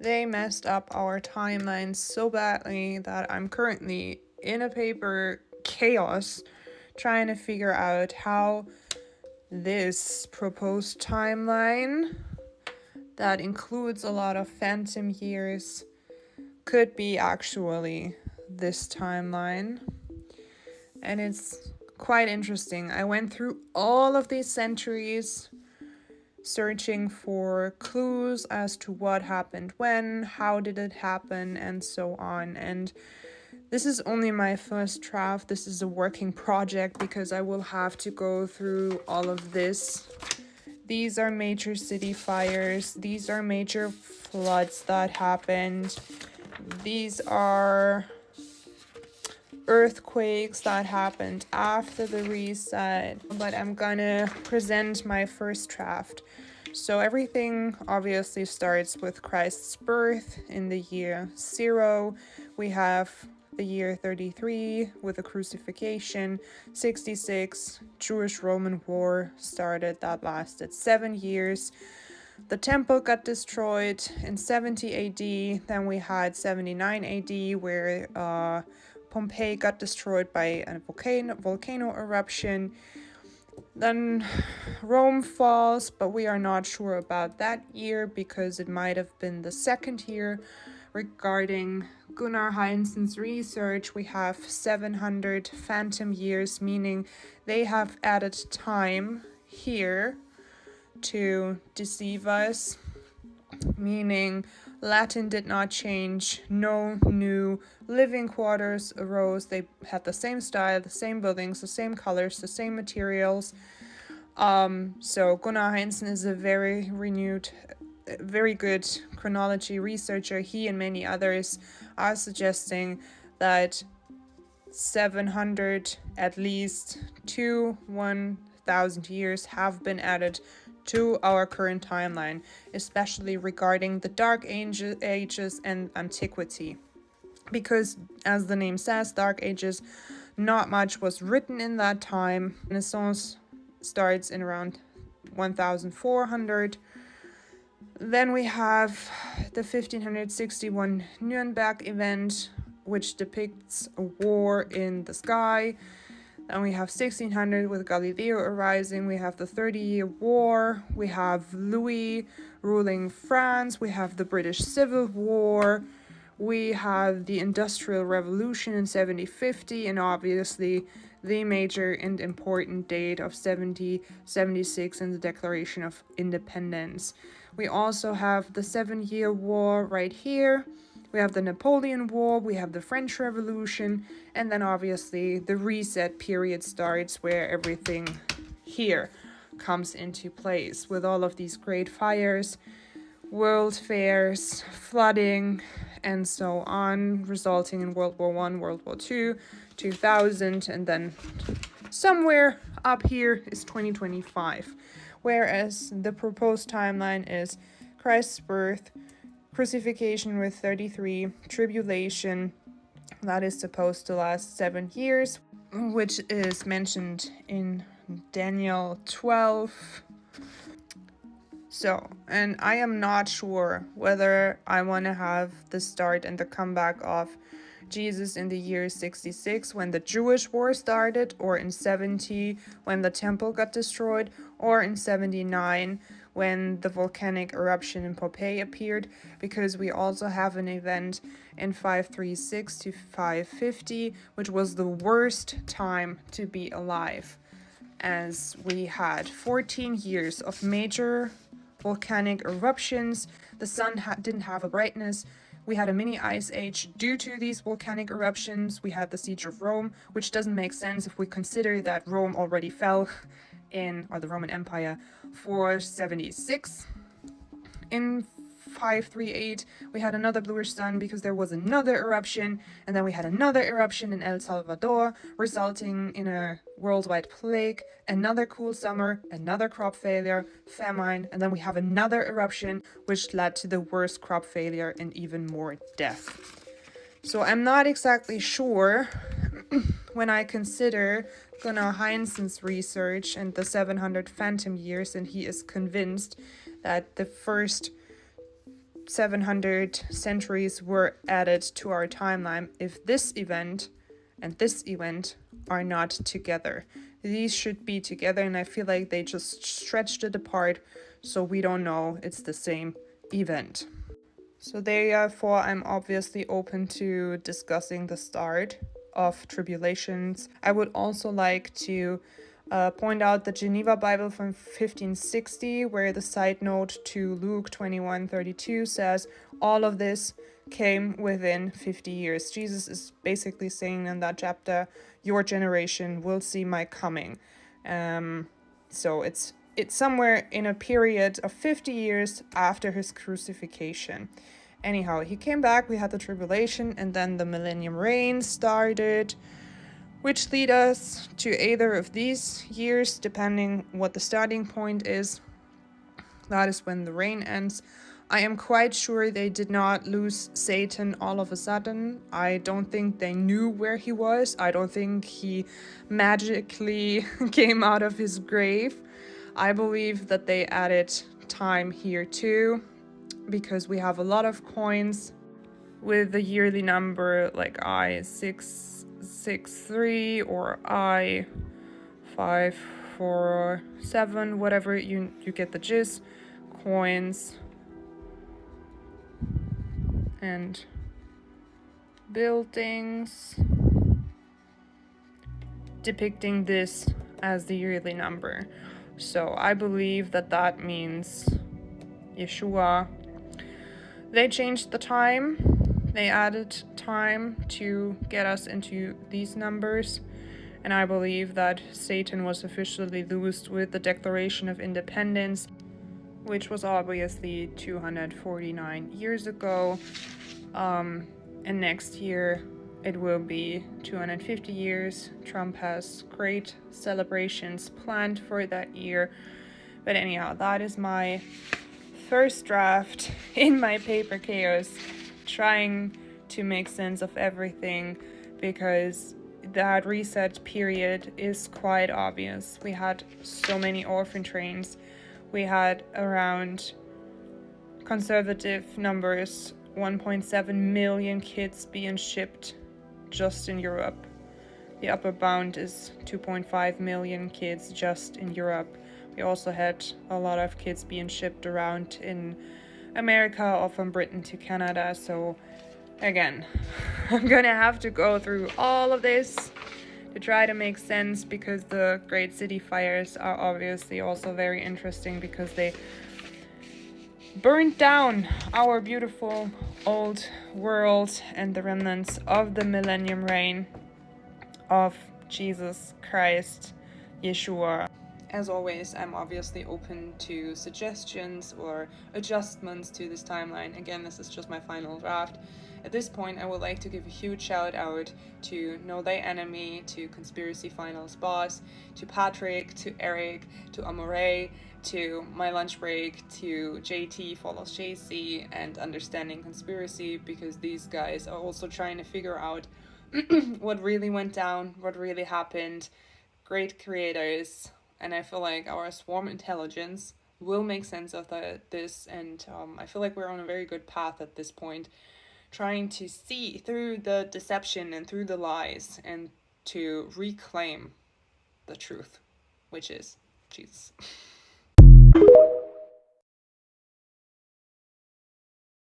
They messed up our timeline so badly that I'm currently in a paper chaos trying to figure out how this proposed timeline that includes a lot of phantom years could be actually this timeline. And it's quite interesting. I went through all of these centuries searching for clues as to what happened when, how did it happen, and so on. And this is only my first draft. This is a working project because I will have to go through all of this. These are major city fires. These are major floods that happened. These are earthquakes that happened after the reset. But I'm gonna present my first draft. So everything obviously starts with Christ's birth in the year 0. We have the year 33 with the crucifixion, 66, Jewish-Roman War started, that lasted 7 years. The temple got destroyed in 70 AD, then we had 79 AD where Pompeii got destroyed by a volcano eruption. Then Rome falls, but we are not sure about that year because it might have been the second year. Regarding Gunnar Heinzen's research, we have 700 phantom years, meaning they have added time here to deceive us, meaning Latin did not change, no new living quarters arose. They had the same style, the same buildings, the same colors, the same materials. So Gunnar Heinzen is a very good chronology researcher. He and many others are suggesting that 700 at least to 1,000 years have been added to our current timeline, especially regarding the Dark Ages and Antiquity. Because, as the name says, Dark Ages, not much was written in that time. Renaissance starts in around 1400. Then we have the 1561 Nuremberg event, which depicts a war in the sky. Then we have 1600 with Galileo arising. We have the 30-Year War. We have Louis ruling France. We have the British Civil War. We have the Industrial Revolution in 1750, and obviously the major and important date of 1776 and the Declaration of Independence. We also have the 7-Year War right here. We have the Napoleon War, we have the French Revolution, and then obviously the reset period starts where everything here comes into place with all of these great fires, world fairs, flooding, and so on, resulting in World War I, World War II, 2000, and then somewhere up here is 2025. Whereas the proposed timeline is Christ's birth, crucifixion with 33, tribulation, that is supposed to last 7 years, which is mentioned in Daniel 12. So, and I am not sure whether I want to have the start and the comeback of Jesus in the year 66 when the Jewish war started, or in 70 when the temple got destroyed, or in 79 when the volcanic eruption in Pompeii appeared, because we also have an event in 536 to 550, which was the worst time to be alive, as we had 14 years of major volcanic eruptions. The sun didn't have a brightness. We had a mini ice age due to these volcanic eruptions. We had the siege of Rome, which doesn't make sense if we consider that Rome already fell or the Roman Empire, 476. In 538, we had another bluish sun because there was another eruption, and then we had another eruption in El Salvador, resulting in a worldwide plague, another cool summer, another crop failure, famine, and then we have another eruption, which led to the worst crop failure and even more death. So I'm not exactly sure when I consider Gunnar Heinzen's research and the 700 phantom years, and he is convinced that the first 700 centuries were added to our timeline if this event and this event are not together. These should be together, and I feel like they just stretched it apart, so we don't know it's the same event. So therefore, I'm obviously open to discussing the start of tribulations. I would also like to point out the Geneva Bible from 1560, where the side note to Luke 21:32 says, all of this came within 50 years. Jesus is basically saying in that chapter, your generation will see my coming. So it's somewhere in a period of 50 years after his crucifixion. Anyhow, he came back, we had the tribulation, and then the millennium reign started, which lead us to either of these years, depending what the starting point is. That is when the reign ends. I am quite sure they did not lose Satan all of a sudden. I don't think they knew where he was. I don't think he magically came out of his grave. I believe that they added time here too, because we have a lot of coins with the yearly number like I663 or I547, whatever, you get the gist. Coins and buildings depicting this as the yearly number. So I believe that that means Yeshua. They changed the time. They added time to get us into these numbers. And I believe that Satan was officially loosed with the Declaration of Independence, which was obviously 249 years ago. And next year it will be 250 years. Trump has great celebrations planned for that year. But anyhow, that is my first draft in my paper chaos, trying to make sense of everything, because that reset period is quite obvious. We had so many orphan trains. We had around, conservative numbers, 1.7 million kids being shipped just in Europe. The upper bound is 2.5 million kids just in Europe. We also had a lot of kids being shipped around in America or from Britain to Canada. So again, I'm gonna have to go through all of this to try to make sense, because the Great City Fires are obviously also very interesting, because they burned down our beautiful old world and the remnants of the millennium reign of Jesus Christ, Yeshua. As always, I'm obviously open to suggestions or adjustments to this timeline. Again, this is just my final draft. At this point, I would like to give a huge shout out to Know Thy Enemy, to Conspiracy Finals Boss, to Patrick, to Eric, to Amore, to My Lunch Break, to JT Follows JC, and Understanding Conspiracy, because these guys are also trying to figure out what really went down, what really happened. Great creators, and I feel like our swarm intelligence will make sense of this, and I feel like we're on a very good path at this point, trying to see through the deception and through the lies and to reclaim the truth, which is Jesus.